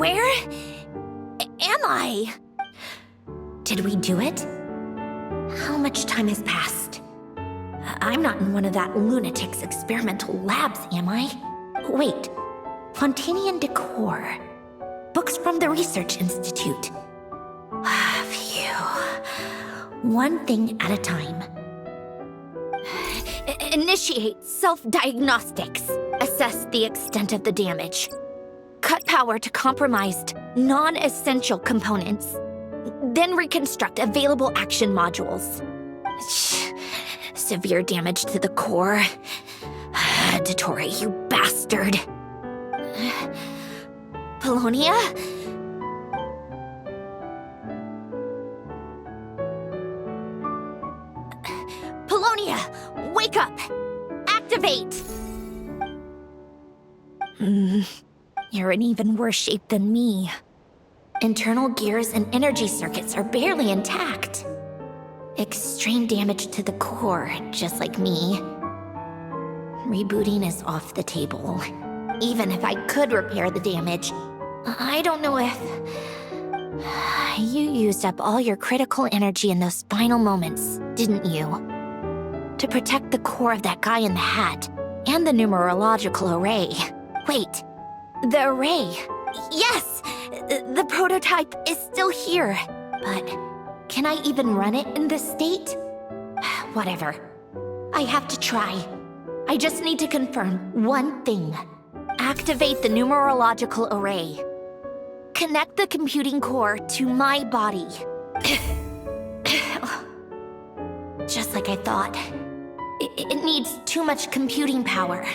Where am I? Did we do it? How much time has passed? I'm not in one of that lunatic's experimental labs, am I? Wait, Fontinian decor. Books from the Research Institute. Phew. One thing at a time. Initiate self-diagnostics. Assess the extent of the damage. Cut power to compromised, non-essential components. Then reconstruct available action modules. Severe damage to the core. Dottore, you bastard. Polonia? Polonia, wake up! Activate! You're in even worse shape than me. Internal gears and energy circuits are barely intact. Extreme damage to the core, just like me. Rebooting is off the table. Even if I could repair the damage, I don't know if... You used up all your critical energy in those final moments, didn't you? To protect the core of that guy in the hat, and the numerological array. Wait, the array. Yes! The prototype is still here. But can I even run it in this state? Whatever. I have to try. I just need to confirm one thing. Activate the numerological array. Connect the computing core to my body. Just like I thought. It needs too much computing power.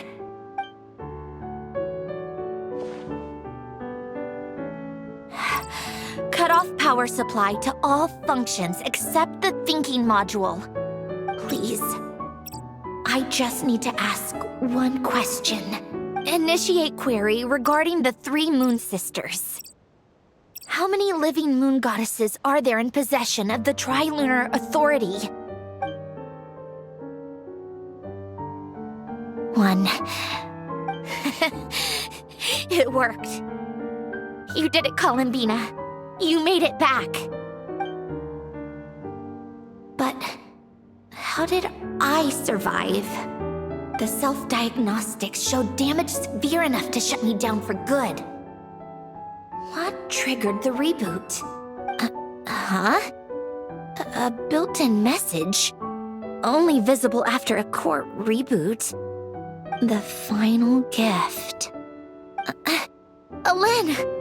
Cut off power supply to all functions except the thinking module. Please. I just need to ask one question. Initiate query regarding the 3 moon sisters. How many living moon goddesses are there in possession of the Trilunar Authority? 1. It worked. You did it, Columbina. You made it back. But how did I survive? The self-diagnostics showed damage severe enough to shut me down for good. What triggered the reboot? A built-in message? Only visible after a core reboot. The final gift. Alen!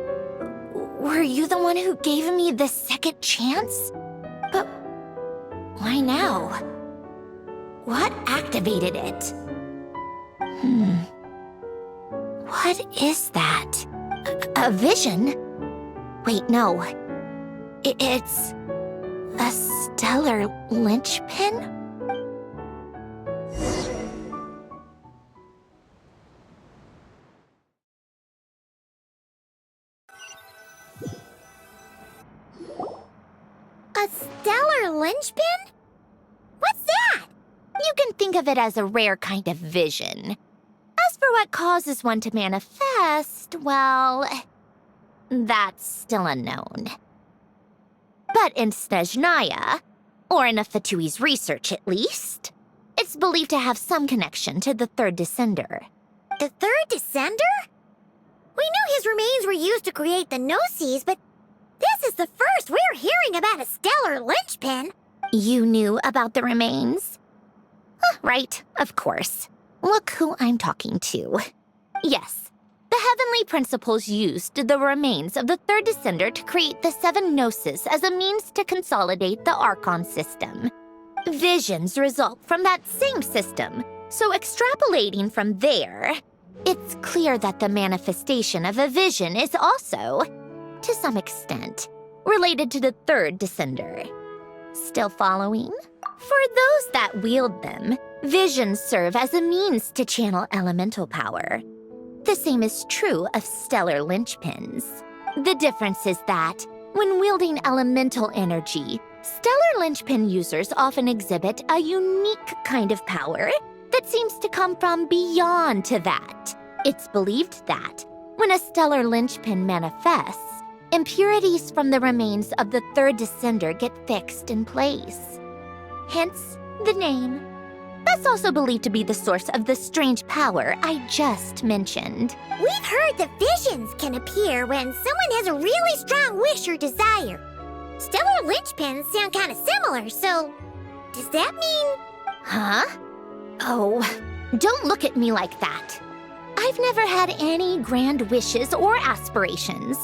Were you the one who gave me the second chance? But why now? What activated it? What is that? A vision? Wait, no. It's a stellar linchpin? A stellar linchpin? What's that? You can think of it as a rare kind of vision. As for what causes one to manifest, well, that's still unknown. But in Snezhnaya, or in Afatui's research at least, it's believed to have some connection to the third descender. The third descender? We knew his remains were used to create the Gnosis, but this is the first we're hearing about a stellar linchpin. You knew about the remains? Right, of course. Look who I'm talking to. Yes, the heavenly principles used the remains of the third descender to create the 7 Gnosis as a means to consolidate the Archon system. Visions result from that same system, so extrapolating from there, it's clear that the manifestation of a vision is also, to some extent, related to the third descender. Still following? For those that wield them, visions serve as a means to channel elemental power. The same is true of stellar linchpins. The difference is that, when wielding elemental energy, stellar linchpin users often exhibit a unique kind of power that seems to come from beyond to that. It's believed that, When a stellar linchpin manifests, impurities from the remains of the third descender get fixed in place. Hence the name. That's also believed to be the source of the strange power I just mentioned. We've heard that visions can appear when someone has a really strong wish or desire. Stellar linchpins sound kind of similar, so does that mean... Huh? Oh, don't look at me like that. I've never had any grand wishes or aspirations.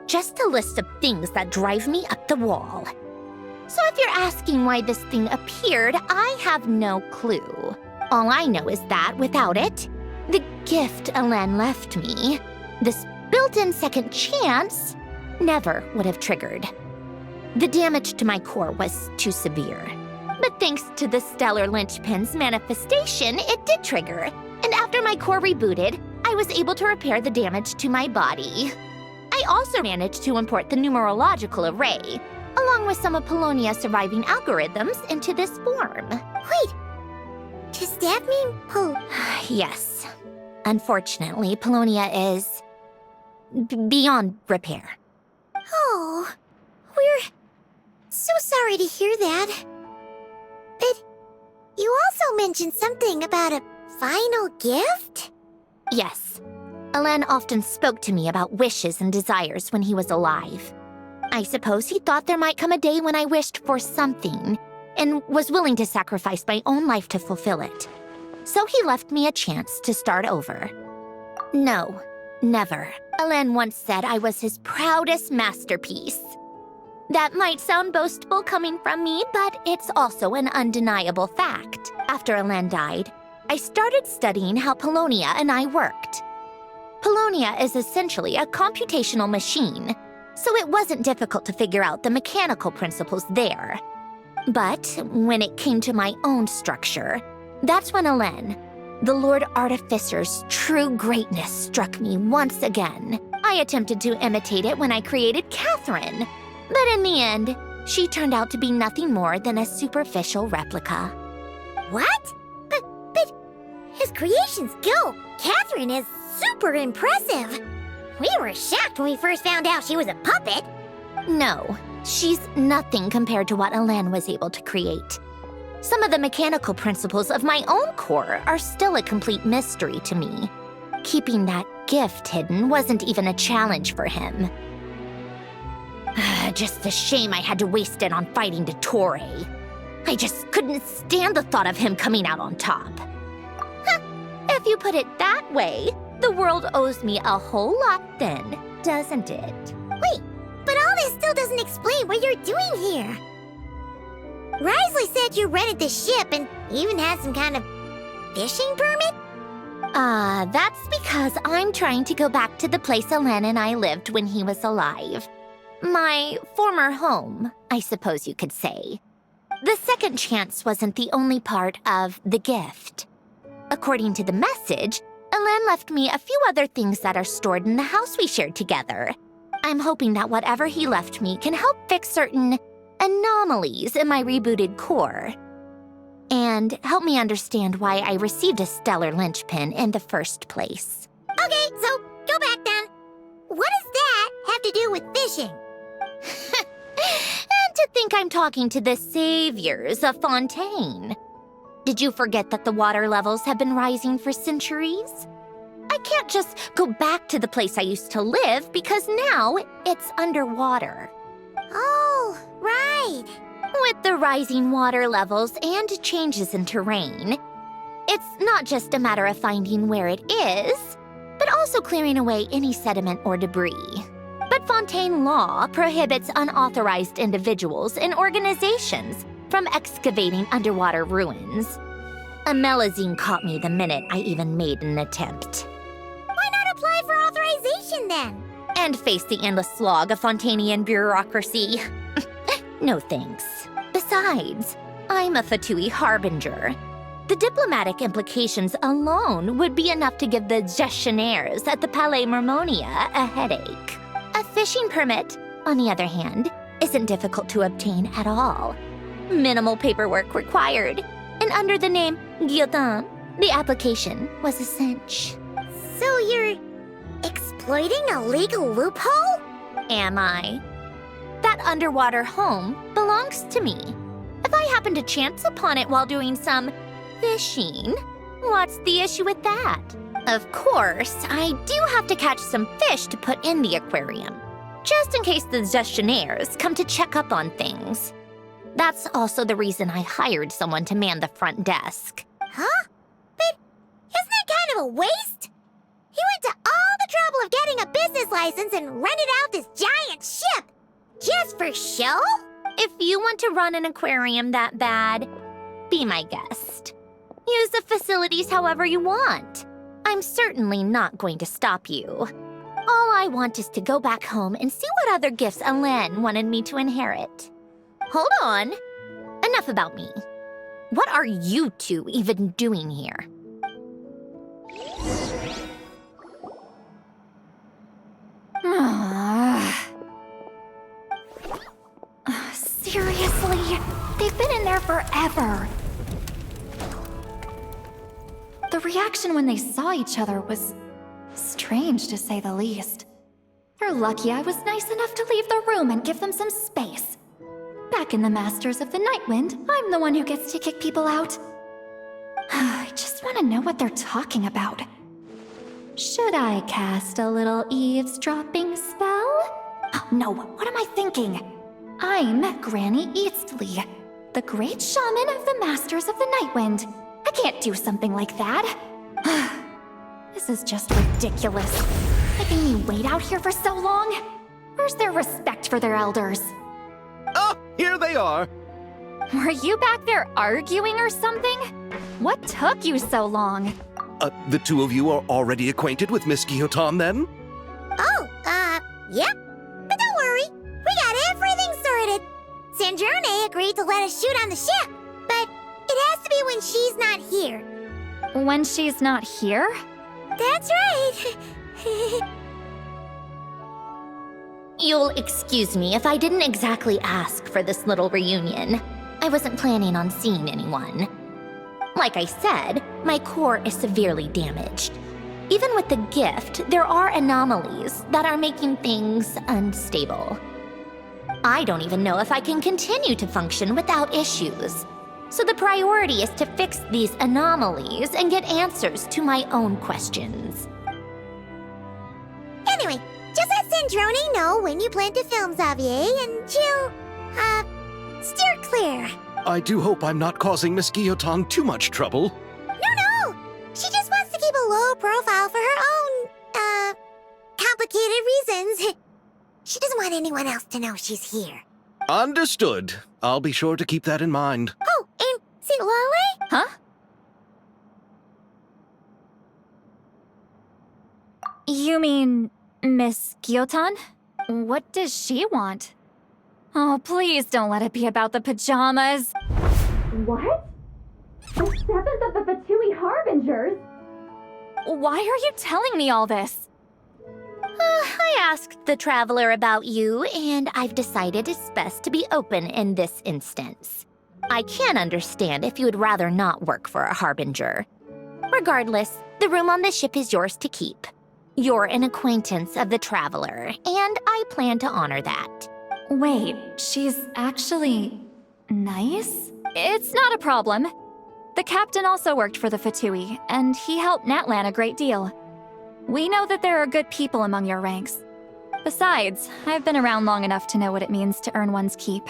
Just a list of things that drive me up the wall. So if you're asking why this thing appeared, I have no clue. All I know is that without it, the gift Elen left me, this built-in second chance, never would have triggered. The damage to my core was too severe. But thanks to the stellar linchpin's manifestation, it did trigger. And after my core rebooted, I was able to repair the damage to my body. I also managed to import the numerological array, along with some of Polonia's surviving algorithms, into this form. Wait, does that mean Yes. Unfortunately, Polonia is beyond repair. Oh, we're so sorry to hear that. But you also mentioned something about a final gift? Yes. Elen often spoke to me about wishes and desires when he was alive. I suppose he thought there might come a day when I wished for something and was willing to sacrifice my own life to fulfill it. So he left me a chance to start over. No, never. Elen once said I was his proudest masterpiece. That might sound boastful coming from me, but it's also an undeniable fact. After Elen died, I started studying how Polonia and I worked. Polonia is essentially a computational machine, so it wasn't difficult to figure out the mechanical principles there. But when it came to my own structure, that's when Elen, the Lord Artificer's true greatness, struck me once again. I attempted to imitate it when I created Catherine, but in the end, she turned out to be nothing more than a superficial replica. What? But his creation skill, Catherine, is super impressive. We were shocked when we first found out she was a puppet. No, she's nothing compared to what Elen was able to create. Some of the mechanical principles of my own core are still a complete mystery to me. Keeping that gift hidden wasn't even a challenge for him. Just a shame I had to waste it on fighting Dottore. I just couldn't stand the thought of him coming out on top. If you put it that way, the world owes me a whole lot then, doesn't it? Wait, but all this still doesn't explain what you're doing here. Risley said you rented the ship and even had some kind of fishing permit? That's because I'm trying to go back to the place Elen and I lived when he was alive. My former home, I suppose you could say. The second chance wasn't the only part of the gift. According to the message, Elen left me a few other things that are stored in the house we shared together. I'm hoping that whatever he left me can help fix certain anomalies in my rebooted core. And help me understand why I received a stellar linchpin in the first place. Okay, so go back then. What does that have to do with fishing? And to think I'm talking to the saviors of Fontaine. Did you forget that the water levels have been rising for centuries? I can't just go back to the place I used to live because now it's underwater. Oh, right. With the rising water levels and changes in terrain, it's not just a matter of finding where it is, but also clearing away any sediment or debris. But Fontaine law prohibits unauthorized individuals and organizations from excavating underwater ruins. A Melazine caught me the minute I even made an attempt. Why not apply for authorization then? And face the endless slog of Fontainian bureaucracy. No thanks. Besides, I'm a Fatui harbinger. The diplomatic implications alone would be enough to give the gestionnaires at the Palais Mermonia a headache. A fishing permit, on the other hand, isn't difficult to obtain at all. Minimal paperwork required, and under the name Guillotin, the application was a cinch. So you're expecting exploiting a legal loophole? Am I? That underwater home belongs to me. If I happen to chance upon it while doing some fishing, what's the issue with that? Of course, I do have to catch some fish to put in the aquarium, just in case the gestionnaires come to check up on things. That's also the reason I hired someone to man the front desk. Huh? But isn't that kind of a waste? He went to all the trouble of getting a business license and rented out this giant ship. Just for show? If you want to run an aquarium that bad, be my guest. Use the facilities however you want. I'm certainly not going to stop you. All I want is to go back home and see what other gifts Alain wanted me to inherit. Hold on. Enough about me. What are you two even doing here? Seriously? They've been in there forever. The reaction when they saw each other was strange, to say the least. They're lucky I was nice enough to leave the room and give them some space. Back in the Masters of the Nightwind, I'm the one who gets to kick people out. I just want to know what they're talking about. Should I cast a little eavesdropping spell? Oh, no, what am I thinking? I'm Granny Eastly, the great shaman of the Masters of the Nightwind. I can't do something like that. This is just ridiculous. Making me wait out here for so long? Where's their respect for their elders? Oh, here they are. Were you back there arguing or something? What took you so long? The two of you are already acquainted with Miss Guillotin, then? Oh, yep. But don't worry, we got everything sorted. Sandrone agreed to let us shoot on the ship, but it has to be when she's not here. When she's not here? That's right. You'll excuse me if I didn't exactly ask for this little reunion. I wasn't planning on seeing anyone. Like I said, my core is severely damaged. Even with the gift, there are anomalies that are making things unstable. I don't even know if I can continue to function without issues. So the priority is to fix these anomalies and get answers to my own questions. Anyway, just let Sandrone know when you plan to film Xavier, and she'll, steer clear. I do hope I'm not causing Miss Guillotin too much trouble. No! She just wants to keep a low profile for her own, complicated reasons. She doesn't want anyone else to know she's here. Understood. I'll be sure to keep that in mind. Oh, and Citlali? Huh? You mean Miss Guillotin? What does she want? Oh, please don't let it be about the pajamas. What? The 7th of the Fatui Harbingers? Why are you telling me all this? I asked the Traveler about you, and I've decided it's best to be open in this instance. I can understand if you would rather not work for a Harbinger. Regardless, the room on the ship is yours to keep. You're an acquaintance of the Traveler, and I plan to honor that. Wait, she's actually nice? It's not a problem. The captain also worked for the Fatui, and he helped Natlan a great deal. We know that there are good people among your ranks. Besides, I've been around long enough to know what it means to earn one's keep.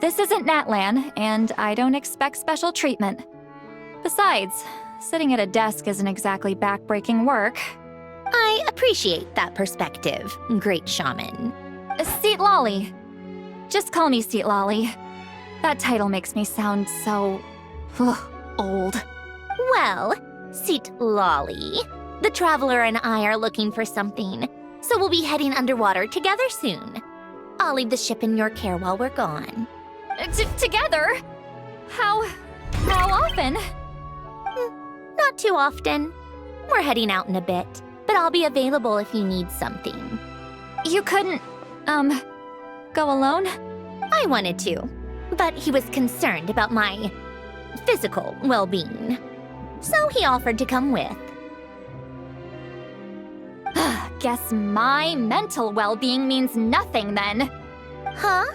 This isn't Natlan, and I don't expect special treatment. Besides, sitting at a desk isn't exactly back-breaking work. I appreciate that perspective, great shaman. Citlali. Just call me Citlali. That title makes me sound so... old. Well, Citlali, the Traveler and I are looking for something, so we'll be heading underwater together soon. I'll leave the ship in your care while we're gone. Together? How often? Not too often. We're heading out in a bit, but I'll be available if you need something. You couldn't, go alone? I wanted to, but he was concerned about my physical well-being, so he offered to come with. Guess my mental well-being means nothing then. Huh?